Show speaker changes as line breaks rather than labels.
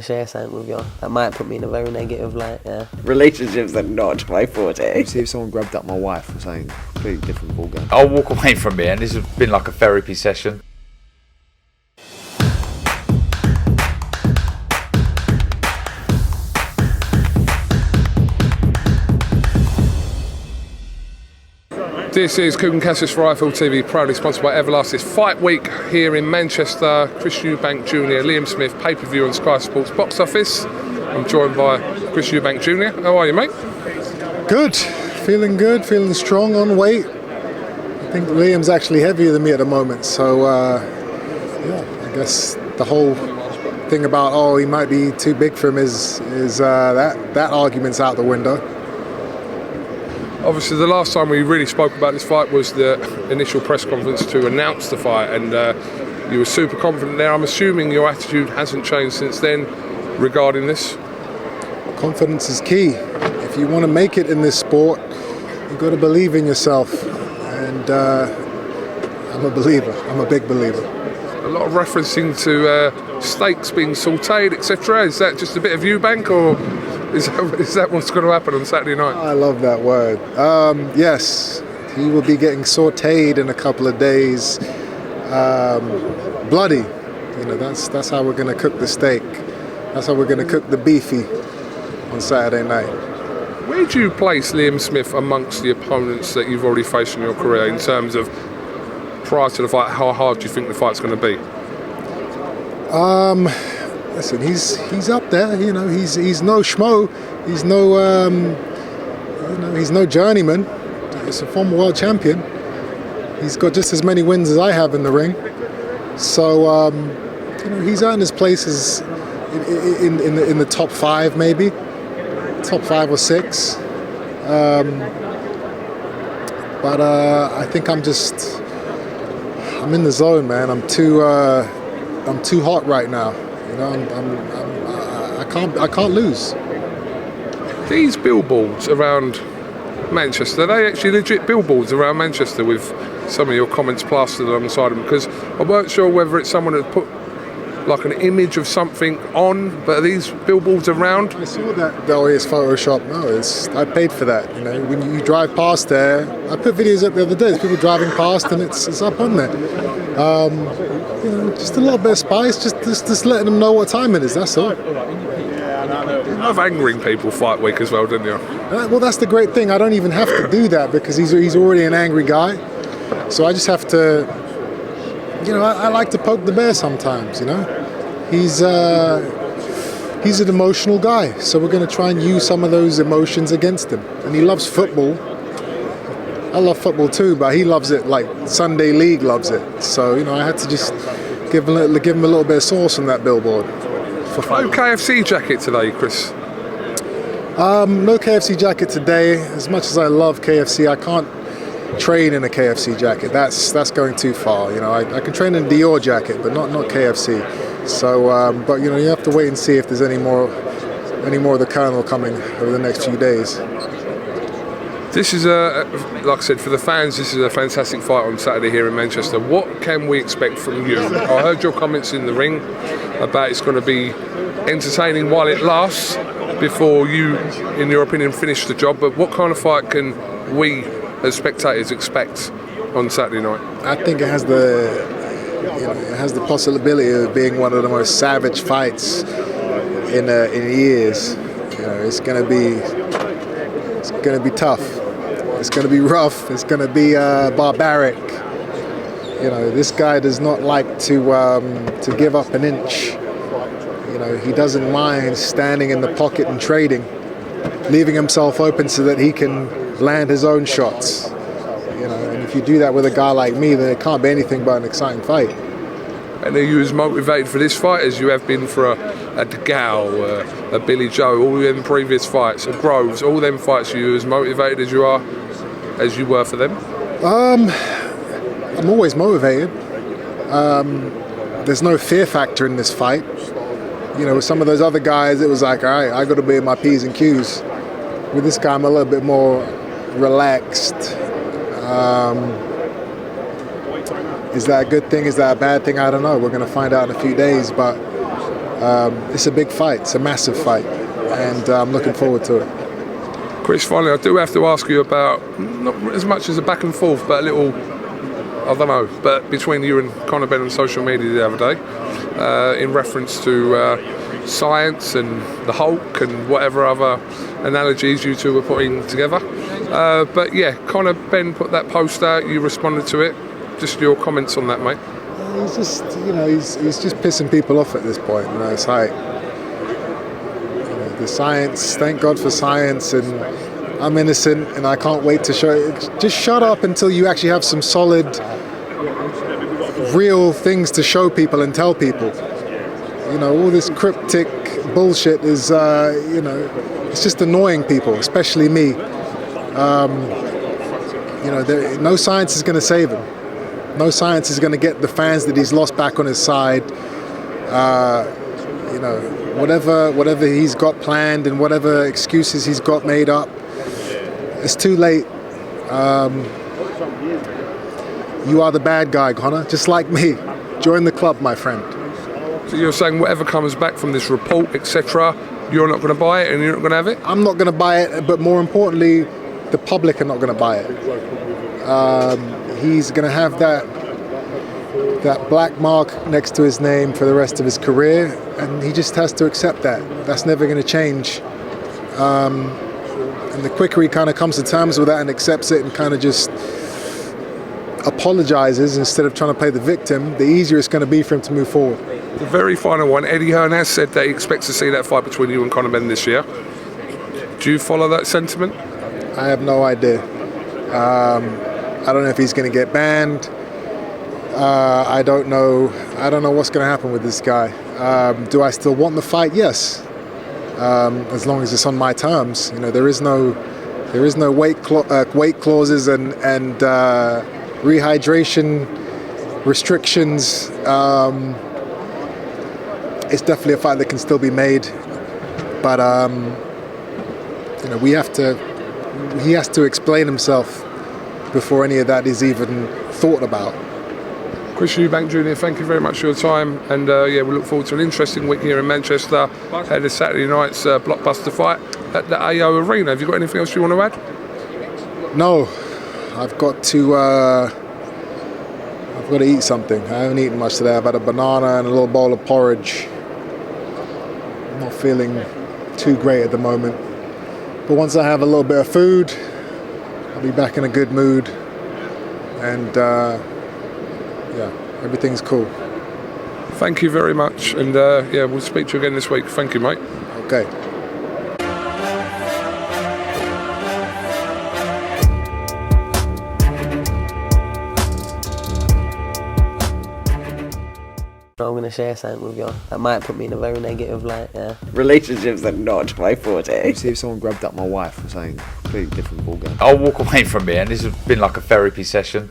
to share something with you. That might put me in a very negative light, yeah.
Relationships are not my forte.
See if someone grabbed up my wife or something completely different ballgame.
I'll walk away from here, and this has been like a therapy session.
This is KUGAN CASSIUS for IFL TV, proudly sponsored by Everlast. It's Fight Week here in Manchester. Chris Eubank Jr., Liam Smith, pay-per-view on Sky Sports Box Office. I'm joined by Chris Eubank Jr. How are you, mate?
Good, feeling strong on weight. I think Liam's actually heavier than me at the moment, so I guess the whole thing about he might be too big for him is that argument's out the window.
Obviously, the last time we really spoke about this fight was the initial press conference to announce the fight, and you were super confident there. I'm assuming your attitude hasn't changed since then regarding this?
Confidence is key. If you want to make it in this sport, you've got to believe in yourself, and I'm a believer. I'm a big believer.
A lot of referencing to steaks being sautéed, etc. Is that just a bit of Eubank, or is that what's going to happen on Saturday night?
I love that word. Yes, he will be getting sautéed in a couple of days. Bloody, that's how we're going to cook the steak. That's how we're going to cook the beefy on Saturday night.
Where do you place Liam Smith amongst the opponents that you've already faced in your career in terms of, prior to the fight, how hard do you think the fight's going to be?
Listen, he's up there. He's no schmo. He's no journeyman. He's a former world champion. He's got just as many wins as I have in the ring. So he's earned his places in the top 5, maybe top 5 or 6. But I think I'm in the zone, man. I'm too hot right now. I can't lose.
These billboards around Manchester, are they actually legit billboards around Manchester with some of your comments plastered alongside them? Because I weren't sure whether it's someone that put like an image of something on, but are these billboards around?
I saw that. No, it's Photoshop. No, I paid for that. When you drive past there, I put videos up the other day. There's people driving past, and it's up on there. Just a little bit of spice, just letting them know what time it is. That's all.
You love angering people Fight Week as well, didn't you?
Well, that's the great thing. I don't even have to do that because he's already an angry guy. So I just have to. I like to poke the bear sometimes. He's an emotional guy, so we're going to try and use some of those emotions against him. And he loves football. I love football too, but he loves it like Sunday League loves it. So I had to just give him a little bit of sauce on that billboard.
No KFC jacket today, Chris?
No KFC jacket today. As much as I love KFC, I can't train in a KFC jacket. That's going too far. I can train in a Dior jacket, but not KFC. So, but you have to wait and see if there's any more of the Colonel coming over the next few days.
This is like I said, for the fans, this is a fantastic fight on Saturday here in Manchester. What can we expect from you? I heard your comments in the ring about it's going to be entertaining while it lasts before you, in your opinion, finish the job. But what kind of fight can we, as spectators, expect on Saturday night?
I think it has the possibility of being one of the most savage fights in years. It's going to be tough. It's going to be rough. It's going to be barbaric. This guy does not like to give up an inch. He doesn't mind standing in the pocket and trading, leaving himself open so that he can land his own shots. And if you do that with a guy like me, then it can't be anything but an exciting fight.
And are you as motivated for this fight as you have been for a DeGale, a Billy Joe, all them previous fights, a Groves, all them fights? Are you as motivated as you were for them?
I'm always motivated. There's no fear factor in this fight. With some of those other guys, it was like, all right, I got to be in my P's and Q's. With this guy, I'm a little bit more relaxed. Is that a good thing? Is that a bad thing? I don't know. We're going to find out in a few days. But It's a big fight. It's a massive fight, and I'm looking forward to it.
Chris, finally, I do have to ask you about, not as much as a back and forth, but a little, I don't know, but between you and Conor Benn on social media the other day, in reference to science and the Hulk and whatever other analogies you two were putting together. But yeah, Conor Benn put that post out, you responded to it. Just your comments on that, mate.
He's just, he's just pissing people off at this point. It's like, the science, thank God for science, and I'm innocent and I can't wait to show it. Just shut up until you actually have some solid, real things to show people and tell people. All this cryptic bullshit is, it's just annoying people, especially me. No science is going to save him. No science is going to get the fans that he's lost back on his side. Whatever he's got planned and whatever excuses he's got made up, it's too late. You are the bad guy, Conor, just like me. Join the club, my friend.
So you're saying whatever comes back from this report, etc., you're not going to buy it and you're not going to have it?
I'm not going to buy it, but more importantly, the public are not going to buy it. He's going to have that black mark next to his name for the rest of his career, and he just has to accept that. That's never going to change. And the quicker he kind of comes to terms with that and accepts it and kind of just apologizes instead of trying to play the victim, the easier it's going to be for him to move forward.
The very final one, Eddie Hearn has said that he expects to see that fight between you and Conor Benn this year. Do you follow that sentiment?
I have no idea. I don't know if he's going to get banned. I don't know what's going to happen with this guy. Do I still want the fight? Yes. As long as it's on my terms. There is no weight clauses and rehydration restrictions. It's definitely a fight that can still be made, but he has to explain himself before any of that is even thought about.
Chris Eubank Jr., thank you very much for your time, and we look forward to an interesting week here in Manchester ahead of Saturday night's blockbuster fight at the AO Arena. Have you got anything else you want to add?
No, I've got to eat something. I haven't eaten much today. I've had a banana and a little bowl of porridge. I'm not feeling too great at the moment, but once I have a little bit of food, I'll be back in a good mood, and everything's cool.
Thank you very much, and we'll speak to you again this week. Thank you, mate.
Okay.
I'm going to share something with you. That might put me in a very negative light, yeah.
Relationships are not my forte.
See if someone grabbed up my wife or something. Completely different ballgame.
I'll walk away from it, and this has been like a therapy session.